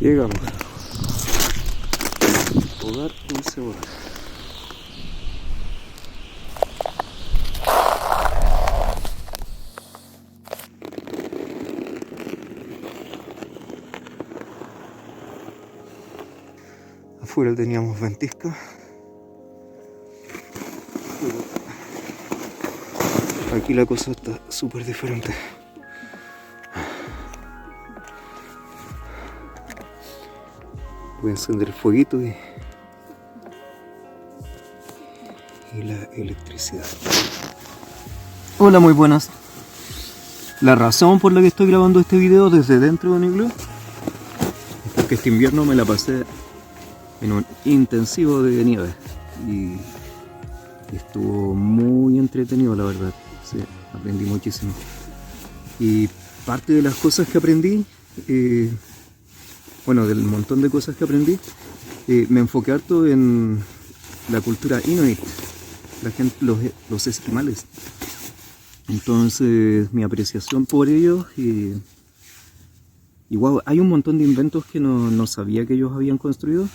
Llegamos. Hogar Dulce Hogar. Afuera teníamos ventisca. Aquí la cosa está súper diferente. Voy a encender el fueguito y la electricidad. Hola, muy buenas. La razón por la que estoy grabando este video desde dentro de un iglú es porque este invierno me la pasé en un intensivo de nieve y estuvo muy entretenido, la verdad. Sí, aprendí muchísimo. Y parte de las cosas que aprendí, bueno, del montón de cosas que aprendí, me enfoqué harto en la cultura inuit, la gente, los esquimales. Entonces mi apreciación por ellos y wow, hay un montón de inventos que no sabía que ellos habían construido,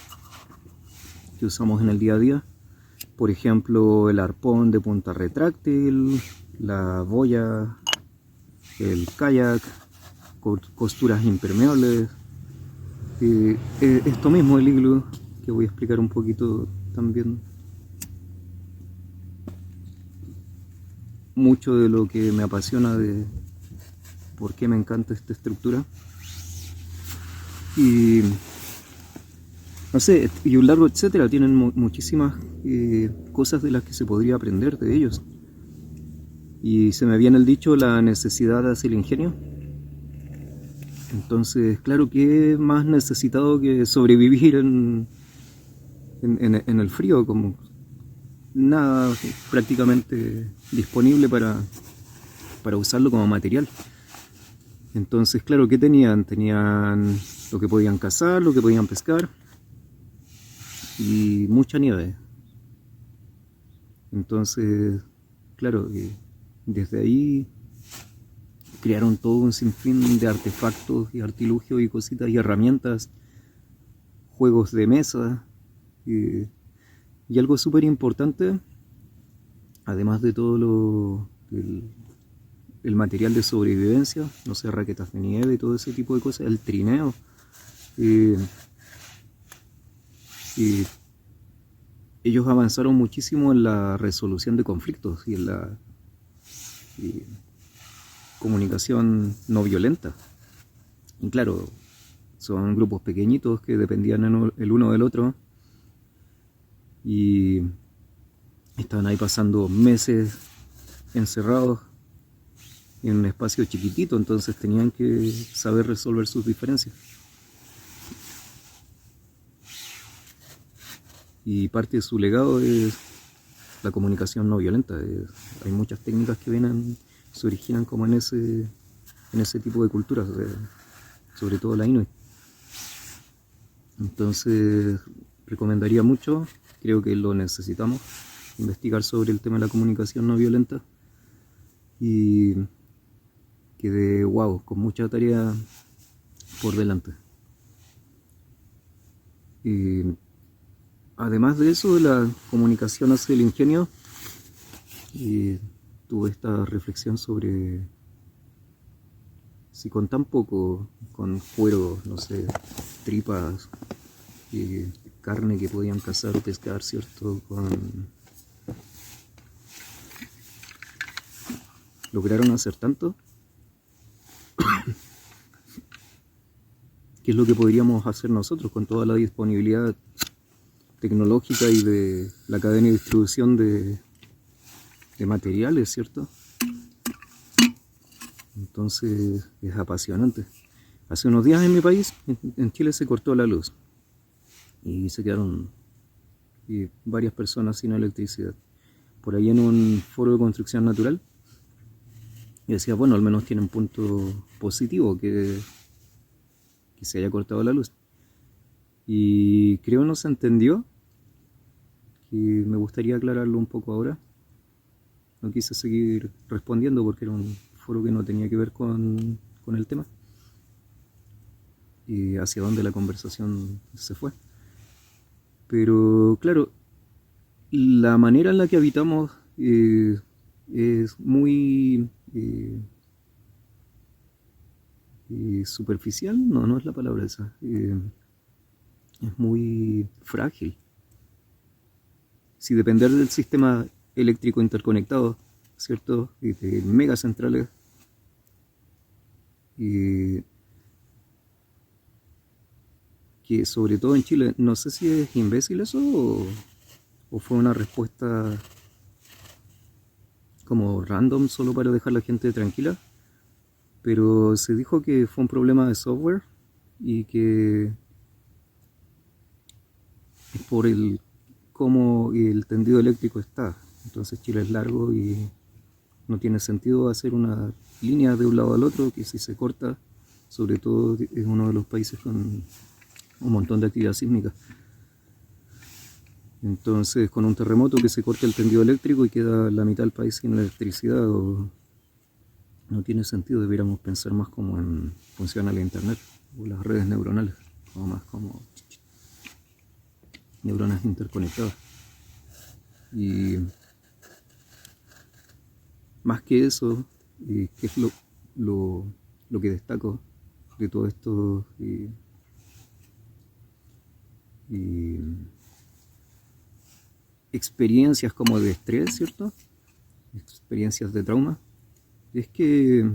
que usamos en el día a día. Por ejemplo, el arpón de punta retráctil, la boya, el kayak, costuras impermeables. Esto mismo, el iglú, que voy a explicar un poquito también. Mucho de lo que me apasiona de por qué me encanta esta estructura. Y no sé, y un largo etcétera, tienen muchísimas cosas de las que se podría aprender de ellos. Y se me viene el dicho, la necesidad hace el ingenio. Entonces, claro, que es más necesitado que sobrevivir en el frío, como nada prácticamente disponible para usarlo como material. Entonces, claro, ¿qué tenían? Tenían lo que podían cazar, lo que podían pescar y mucha nieve. Entonces, claro, desde ahí crearon todo un sinfín de artefactos y artilugios y cositas y herramientas, juegos de mesa y algo súper importante, además de todo el material de sobrevivencia, no sé, raquetas de nieve y todo ese tipo de cosas, el trineo. Y ellos avanzaron muchísimo en la resolución de conflictos y en la comunicación no violenta. Y claro, son grupos pequeñitos que dependían el uno del otro y estaban ahí pasando meses encerrados en un espacio chiquitito, entonces tenían que saber resolver sus diferencias. Y parte de su legado es la comunicación no violenta. Hay muchas técnicas que se originan como en ese tipo de culturas, sobre todo la Inuit. Entonces recomendaría mucho, creo que lo necesitamos, investigar sobre el tema de la comunicación no violenta y quedé wow, con mucha tarea por delante. Y además de eso, de la comunicación hacia el ingenio, tuve esta reflexión sobre si con tan poco, con cuero, no sé, tripas, carne que podían cazar o pescar, ¿cierto? Lograron hacer tanto. ¿Qué es lo que podríamos hacer nosotros con toda la disponibilidad tecnológica y de la cadena de distribución de materiales, ¿cierto? Entonces es apasionante. Hace unos días en mi país, en Chile, se cortó la luz y se quedaron varias personas sin electricidad. Por ahí en un foro de construcción natural, y decía, bueno, al menos tiene un punto positivo que se haya cortado la luz. Y creo no se entendió, y me gustaría aclararlo un poco ahora. No quise seguir respondiendo porque era un foro que no tenía que ver con el tema. hacia dónde la conversación se fue. Pero claro, la manera en la que habitamos es muy superficial, no es la palabra esa, es muy frágil. Si depender del sistema eléctrico interconectado, ¿cierto? Y de megacentrales, que sobre todo en Chile, no sé si es imbécil eso o fue una respuesta como random solo para dejar a la gente tranquila, pero se dijo que fue un problema de software y que es por el cómo el tendido eléctrico está. Entonces Chile es largo y no tiene sentido hacer una línea de un lado al otro, que si se corta, sobre todo es uno de los países con un montón de actividad sísmica. Entonces, con un terremoto que se corte el tendido eléctrico y queda la mitad del país sin electricidad, no tiene sentido. Debiéramos pensar más como en funciona el internet o las redes neuronales, o más como neuronas interconectadas. Y más que eso, que es lo que destaco de todo esto experiencias como de estrés, ¿cierto? Experiencias de trauma, es que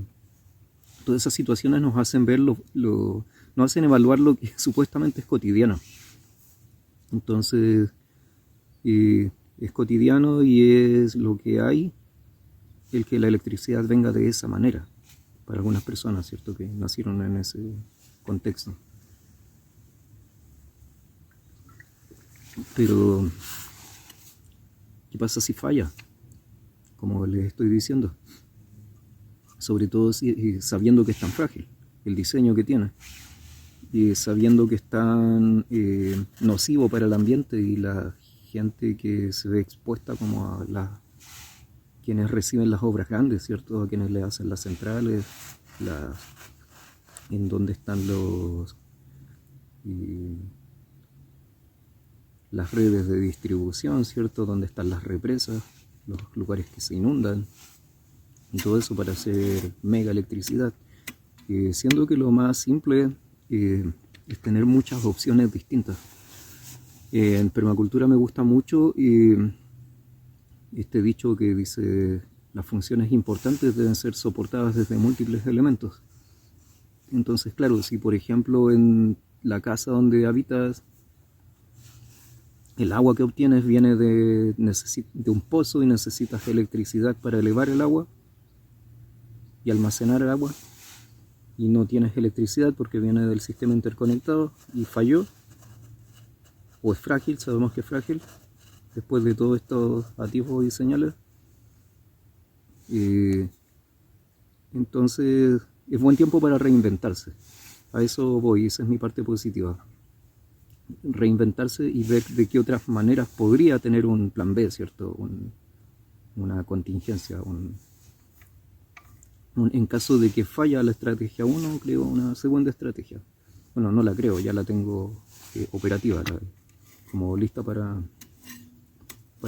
todas esas situaciones nos hacen ver nos hacen evaluar lo que supuestamente es cotidiano. Entonces, es cotidiano y es lo que hay el que la electricidad venga de esa manera para algunas personas, ¿cierto? Que nacieron en ese contexto. Pero, ¿qué pasa si falla? Como les estoy diciendo. Sobre todo sabiendo que es tan frágil, el diseño que tiene. Y sabiendo que es tan nocivo para el ambiente y la gente que se ve expuesta como a quienes reciben las obras grandes, ¿cierto? A quienes le hacen las centrales, en donde están las redes de distribución, ¿cierto? Donde están las represas, los lugares que se inundan, y todo eso para hacer mega electricidad. Siendo que lo más simple es tener muchas opciones distintas. En permacultura me gusta mucho este dicho que dice: las funciones importantes deben ser soportadas desde múltiples elementos. Entonces, claro, si por ejemplo en la casa donde habitas el agua que obtienes viene de un pozo y necesitas electricidad para elevar el agua y almacenar el agua, y no tienes electricidad porque viene del sistema interconectado y falló, o es frágil, sabemos que es frágil, después de todos estos atisbos y señales, entonces es buen tiempo para reinventarse. A eso voy, esa es mi parte positiva. Reinventarse y ver de qué otras maneras podría tener un plan B, ¿cierto? Una contingencia, en caso de que falla la estrategia 1, creo una segunda estrategia. Bueno, no la creo, ya la tengo operativa, como lista para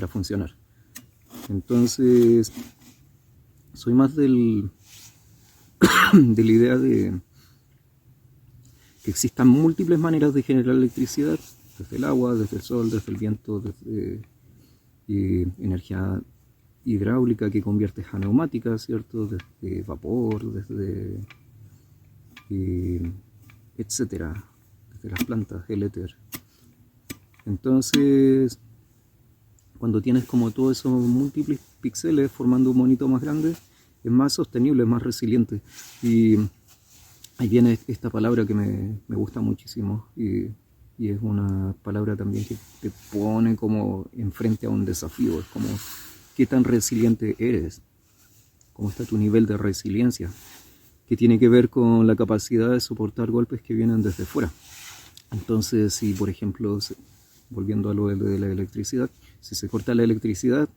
funcionar. Entonces, soy más de la idea de que existan múltiples maneras de generar electricidad, desde el agua, desde el sol, desde el viento, desde energía hidráulica que conviertes a neumática, ¿cierto? Desde vapor, desde etcétera, desde las plantas, el éter. Entonces, cuando tienes como todos esos múltiples píxeles formando un monito más grande, es más sostenible, es más resiliente. Y ahí viene esta palabra que me gusta muchísimo y es una palabra también que te pone como enfrente a un desafío. Es como: ¿qué tan resiliente eres? ¿Cómo está tu nivel de resiliencia? Que tiene que ver con la capacidad de soportar golpes que vienen desde fuera. Entonces, si por ejemplo, volviendo a lo de la electricidad, si se corta la electricidad,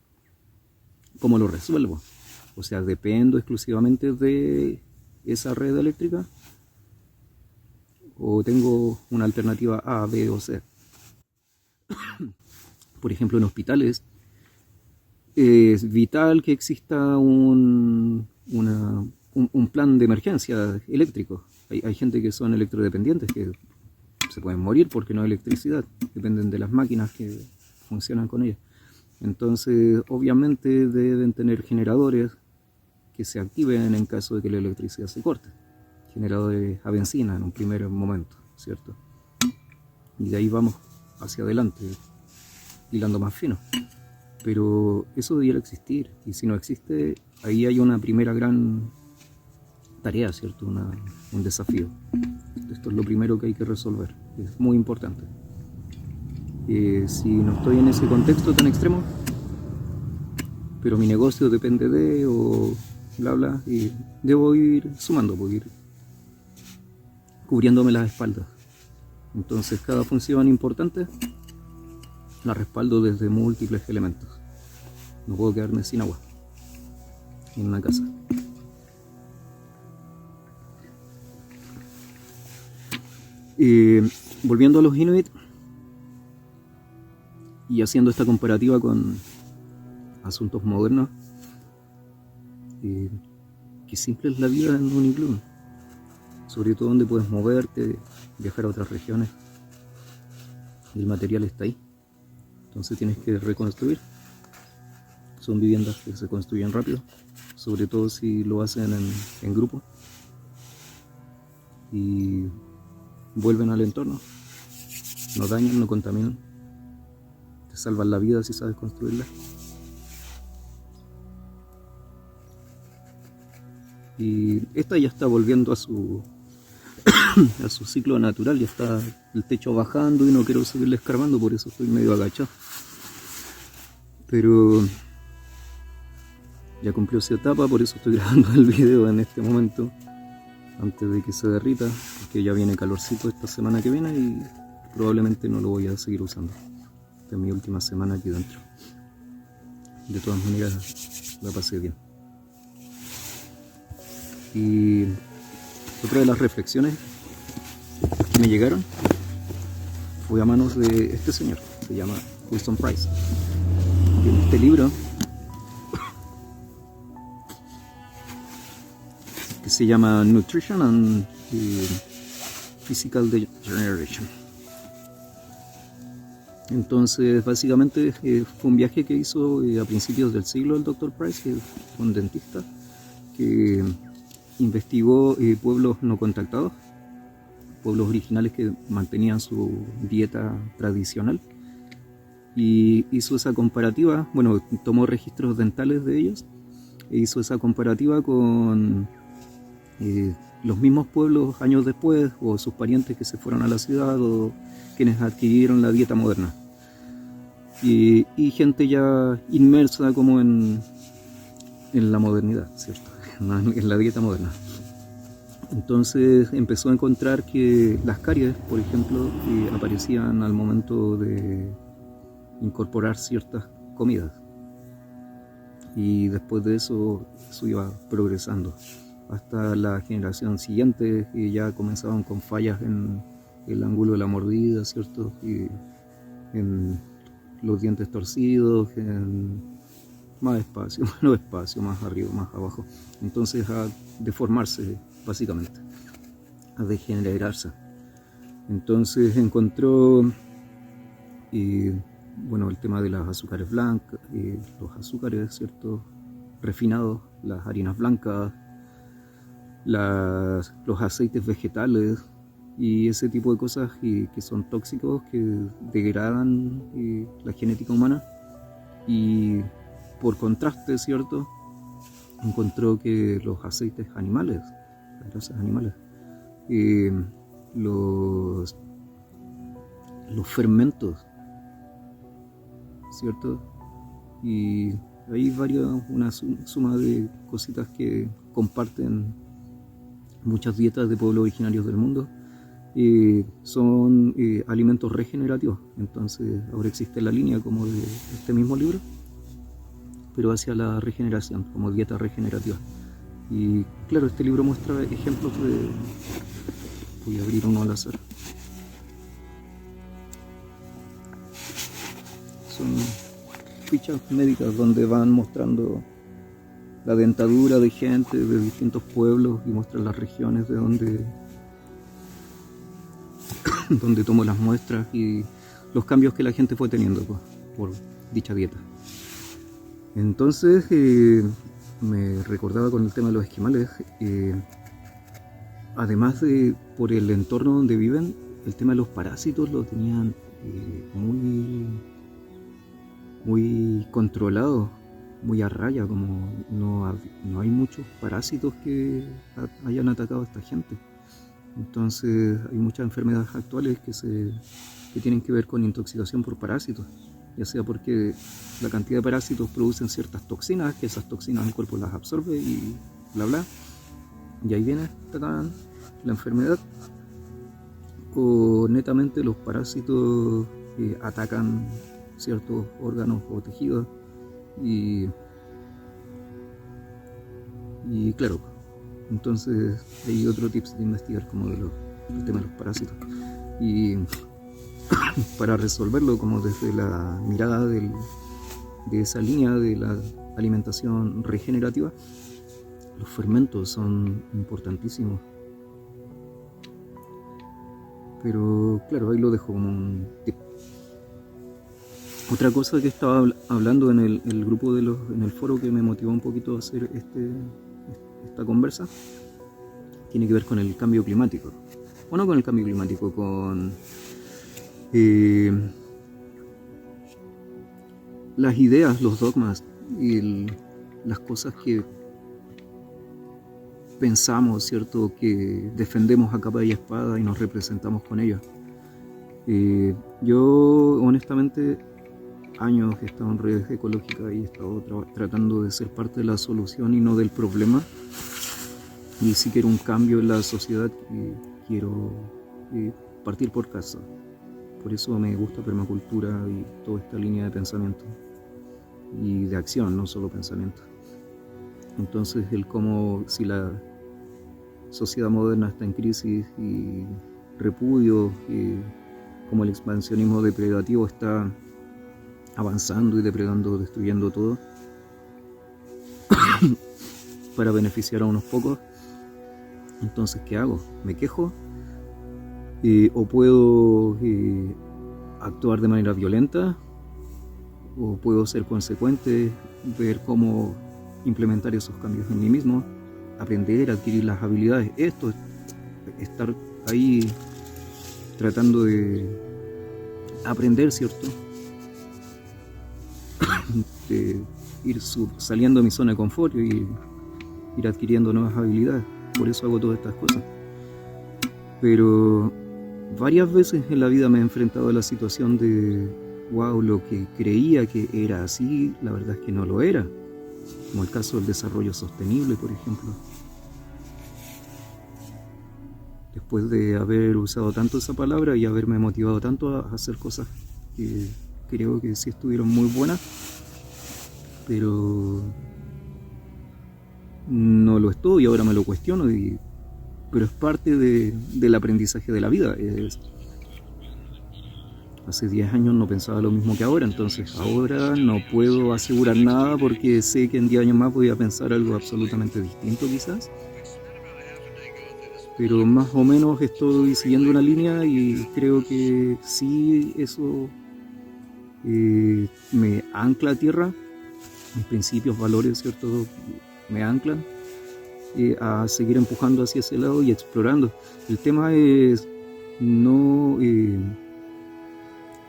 ¿cómo lo resuelvo? O sea, ¿dependo exclusivamente de esa red eléctrica? o tengo una alternativa A, B o C. Por ejemplo, en hospitales es vital que exista un plan de emergencia eléctrico. Hay gente que son electrodependientes, que se pueden morir porque no hay electricidad, dependen de las máquinas que funcionan con ellas. Entonces, obviamente deben tener generadores que se activen en caso de que la electricidad se corte. Generadores a benzina en un primer momento, ¿cierto? Y de ahí vamos hacia adelante, hilando más fino. Pero eso debiera existir, y si no existe, ahí hay una primera gran tarea, ¿cierto? Un desafío. Esto es lo primero que hay que resolver, es muy importante. Si no estoy en ese contexto tan extremo, pero mi negocio depende de, o bla bla, y debo ir sumando, puedo ir cubriéndome las espaldas. Entonces cada función importante la respaldo desde múltiples elementos. No puedo quedarme sin agua en una casa. Volviendo a los Inuit y haciendo esta comparativa con asuntos modernos, qué simple es la vida en un iglú, sobre todo donde puedes moverte, viajar a otras regiones y el material está ahí. Entonces tienes que reconstruir. Son viviendas que se construyen rápido, sobre todo si lo hacen en grupo y vuelven al entorno, no dañan, no contaminan, te salvan la vida si sabes construirla. Y esta ya está volviendo a su ciclo natural, ya está el techo bajando y no quiero seguirle escarbando, por eso estoy medio agachado. Pero ya cumplió su etapa, por eso estoy grabando el video en este momento, antes de que se derrita, porque ya viene calorcito esta semana que viene y probablemente no lo voy a seguir usando. Esta es mi última semana aquí dentro. De todas maneras, la pasé bien. Y otra de las reflexiones que me llegaron fue a manos de este señor, se llama Wilson Price. Y en este libro, que se llama Nutrition and Physical Degeneration. Entonces, básicamente fue un viaje que hizo a principios del siglo el Dr. Price, que fue un dentista, que investigó pueblos no contactados, pueblos originales que mantenían su dieta tradicional, y hizo esa comparativa, bueno, tomó registros dentales de ellos e hizo esa comparativa con los mismos pueblos años después, o sus parientes que se fueron a la ciudad, o quienes adquirieron la dieta moderna, y gente ya inmersa como en la modernidad, ¿cierto? En la dieta moderna. Entonces empezó a encontrar que las caries, por ejemplo, aparecían al momento de incorporar ciertas comidas, y después de eso iba progresando hasta la generación siguiente, y ya comenzaban con fallas en el ángulo de la mordida, ¿cierto? Y en los dientes torcidos, en más espacio, menos espacio, más arriba, más abajo. Entonces a deformarse, básicamente, a degenerarse. Entonces encontró bueno, el tema de las azúcares blancas, los azúcares, ¿cierto?, refinados, las harinas blancas, los aceites vegetales y ese tipo de cosas que son tóxicos, que degradan la genética humana. Y por contraste, ¿cierto?, encontró que los aceites animales, las grasas animales, los fermentos, ¿cierto? Y hay una suma de cositas que comparten muchas dietas de pueblos originarios del mundo. Son alimentos regenerativos. Entonces ahora existe la línea como de este mismo libro, pero hacia la regeneración, como dieta regenerativa. Y claro, este libro muestra ejemplos de, Voy a abrir uno al azar. Son fichas médicas donde van mostrando la dentadura de gente de distintos pueblos y muestran las regiones de donde tomo las muestras y los cambios que la gente fue teniendo pues, por dicha dieta. Entonces me recordaba con el tema de los esquimales, además de por el entorno donde viven, el tema de los parásitos lo tenían muy controlado, muy a raya, como no hay muchos parásitos que hayan atacado a esta gente. Entonces hay muchas enfermedades actuales que tienen que ver con intoxicación por parásitos, ya sea porque la cantidad de parásitos producen ciertas toxinas, que esas toxinas el cuerpo las absorbe y bla bla, y ahí viene la enfermedad, o netamente los parásitos atacan ciertos órganos o tejidos y claro, entonces hay otro tips de investigar como el tema de los parásitos y para resolverlo como desde la mirada de esa línea de la alimentación regenerativa, los fermentos son importantísimos. Pero claro, ahí lo dejo como un tip. Otra cosa que estaba hablando en el grupo en el foro que me motivó un poquito a hacer esta conversa, tiene que ver con el cambio climático. O no con el cambio climático, con las ideas, los dogmas y las cosas que pensamos, ¿cierto? Que defendemos a capa y espada y nos representamos con ellas. Yo honestamente años he estado en redes ecológicas y he estado tratando de ser parte de la solución y no del problema, y sí quiero un cambio en la sociedad y quiero partir por casa. Por eso me gusta permacultura y toda esta línea de pensamiento y de acción, no solo pensamiento. Entonces si la sociedad moderna está en crisis y repudio, como el expansionismo depredativo está avanzando y depredando, destruyendo todo para beneficiar a unos pocos, entonces ¿qué hago? ¿Me quejo? ¿O puedo actuar de manera violenta? ¿O puedo ser consecuente, ver cómo implementar esos cambios en mí mismo, aprender, adquirir las habilidades? Esto, estar ahí tratando de aprender, ¿cierto? De ir saliendo de mi zona de confort y ir adquiriendo nuevas habilidades. Por eso hago todas estas cosas. Pero varias veces en la vida me he enfrentado a la situación de wow, lo que creía que era así, la verdad es que no lo era. Como el caso del desarrollo sostenible, por ejemplo. Después de haber usado tanto esa palabra y haberme motivado tanto a hacer cosas que creo que sí estuvieron muy buenas, pero no lo estoy y ahora me lo cuestiono, pero es parte del aprendizaje de la vida. Hace 10 años no pensaba lo mismo que ahora, entonces ahora no puedo asegurar nada porque sé que en 10 años más voy a pensar algo absolutamente distinto quizás. Pero más o menos estoy siguiendo una línea y creo que sí, eso me ancla a tierra, mis principios, valores, ¿cierto? Me anclan a seguir empujando hacia ese lado y explorando. El tema es no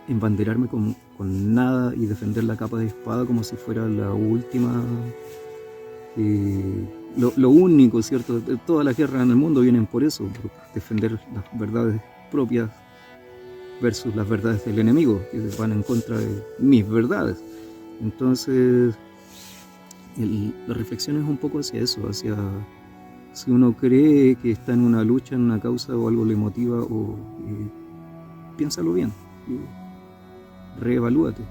embanderarme con nada y defender la capa de espada como si fuera la última, lo único, ¿cierto? Todas las guerras en el mundo vienen por eso, por defender las verdades propias versus las verdades del enemigo, que van en contra de mis verdades. Entonces la reflexión es un poco hacia eso, hacia si uno cree que está en una lucha, en una causa o algo le motiva, o piénsalo bien, reevalúate.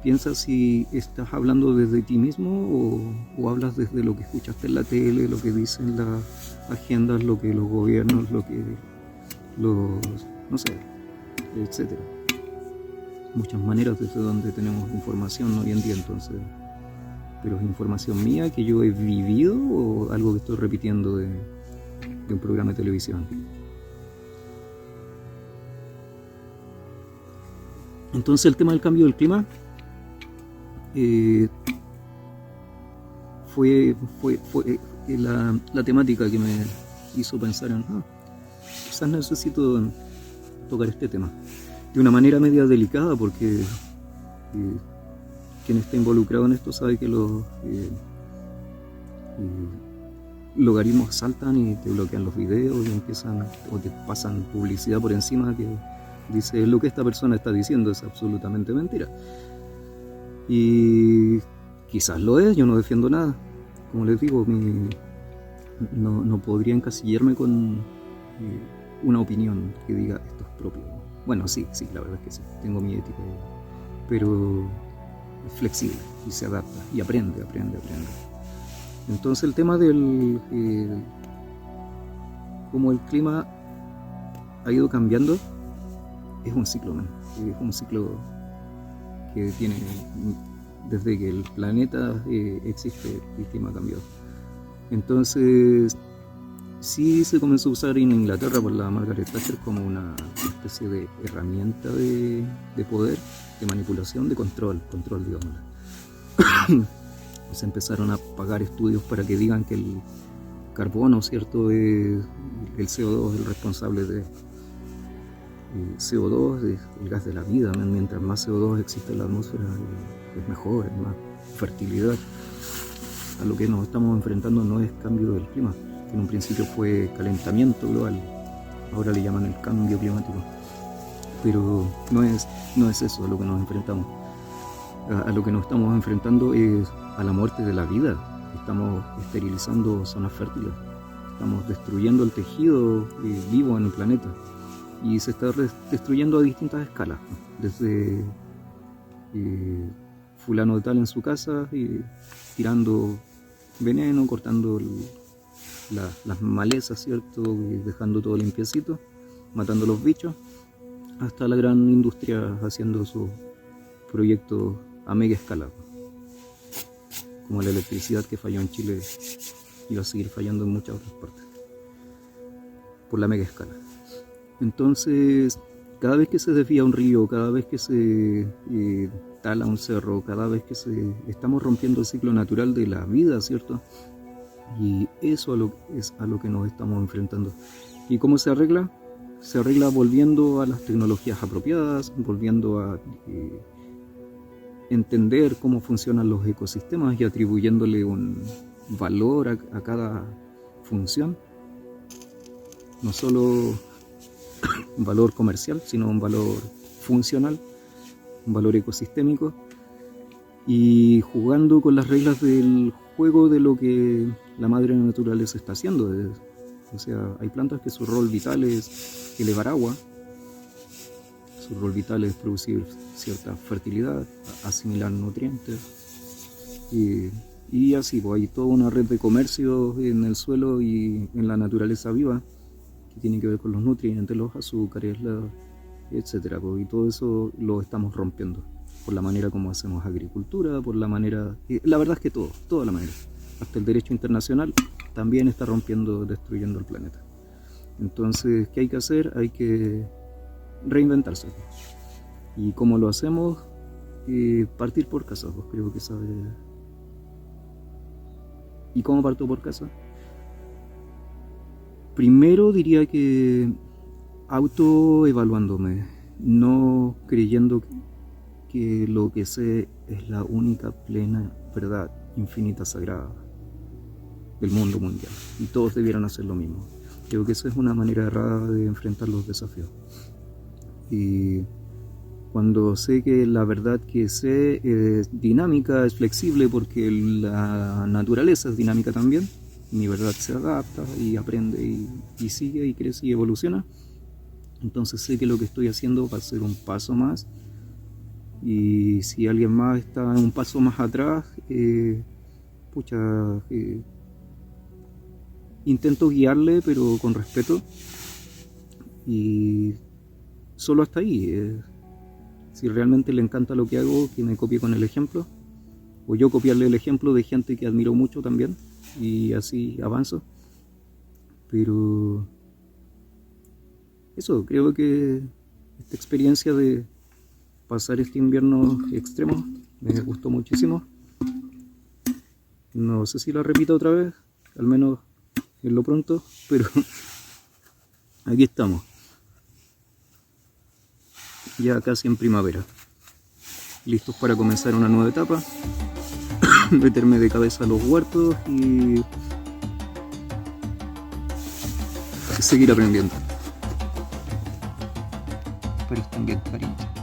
Piensa si estás hablando desde ti mismo o hablas desde lo que escuchaste en la tele, lo que dicen las agendas, lo que los gobiernos, lo que no sé, etcétera. Muchas maneras desde donde tenemos información hoy en día, entonces, pero es información mía que yo he vivido o algo que estoy repitiendo de un programa de televisión. Entonces el tema del cambio del clima fue la temática que me hizo pensar en quizás necesito tocar este tema de una manera media delicada, porque quien está involucrado en esto sabe que los logaritmos saltan y te bloquean los videos y empiezan o te pasan publicidad por encima que dice lo que esta persona está diciendo es absolutamente mentira. Y quizás lo es, yo no defiendo nada. Como les digo, no podría encasillarme con una opinión que diga esto es propio. Bueno, sí, la verdad es que sí, tengo mi ética, pero es flexible y se adapta y aprende. Entonces el tema del cómo el clima ha ido cambiando es un ciclo, ¿no? Es un ciclo que tiene desde que el planeta existe, el clima ha cambiado. Entonces sí se comenzó a usar en Inglaterra por la Margaret Thatcher como una especie de herramienta de poder, de manipulación, de control, digámoslo. Se empezaron a pagar estudios para que digan que el carbono, ¿cierto? El CO2 es el responsable de CO2, es el gas de la vida. Mientras más CO2 existe en la atmósfera, es mejor, es más fertilidad. A lo que nos estamos enfrentando no es cambio del clima, que en un principio fue calentamiento global, ahora le llaman el cambio climático, pero no es eso a lo que nos enfrentamos. A lo que nos estamos enfrentando es a la muerte de la vida. Estamos esterilizando zonas fértiles, estamos destruyendo el tejido vivo en el planeta, y se está destruyendo a distintas escalas, desde fulano de tal en su casa tirando veneno, cortando las malezas, ¿cierto? Dejando todo limpiecito, matando los bichos, hasta la gran industria haciendo sus proyectos a mega escala, como la electricidad que falló en Chile y va a seguir fallando en muchas otras partes por la mega escala. Entonces, cada vez que se desvía un río, cada vez que se tala un cerro, cada vez que estamos rompiendo el ciclo natural de la vida, ¿cierto? Y eso es a lo que nos estamos enfrentando. ¿Y cómo se arregla? Se arregla volviendo a las tecnologías apropiadas, volviendo a entender cómo funcionan los ecosistemas y atribuyéndole un valor a cada función. No solo un valor comercial, sino un valor funcional, un valor ecosistémico, y jugando con las reglas del juego de lo que la madre naturaleza está haciendo. O sea, hay plantas que su rol vital es elevar agua, su rol vital es producir cierta fertilidad, asimilar nutrientes, y así, pues hay toda una red de comercio en el suelo y en la naturaleza viva que tiene que ver con los nutrientes, los azúcares, etcétera, pues, y todo eso lo estamos rompiendo por la manera como hacemos agricultura, por la manera, la verdad es que toda la manera, hasta el derecho internacional también está rompiendo, destruyendo el planeta. Entonces, ¿qué hay que hacer? Hay que reinventarse. ¿Y cómo lo hacemos? Partir por casa, pues creo que sabe. ¿Y cómo parto por casa? Primero diría que autoevaluándome, no creyendo que lo que sé es la única plena verdad infinita sagrada del mundo mundial y todos debieran hacer lo mismo. Creo que esa es una manera errada de enfrentar los desafíos. Y cuando sé que la verdad que sé es dinámica, es flexible, porque la naturaleza es dinámica también, mi verdad se adapta y aprende y sigue y crece y evoluciona, entonces sé que lo que estoy haciendo va a ser un paso más, y si alguien más está un paso más atrás, intento guiarle, pero con respeto, Y solo hasta ahí. Si realmente le encanta lo que hago, que me copie con el ejemplo, o yo copiarle el ejemplo de gente que admiro mucho también, y así avanzo. Pero eso, creo que esta experiencia de pasar este invierno extremo me gustó muchísimo. No sé si la repito otra vez, al menos en lo pronto, pero aquí estamos, ya casi en primavera, listos para comenzar una nueva etapa, meterme de cabeza a los huertos y seguir aprendiendo. Pero estén bien, cariño.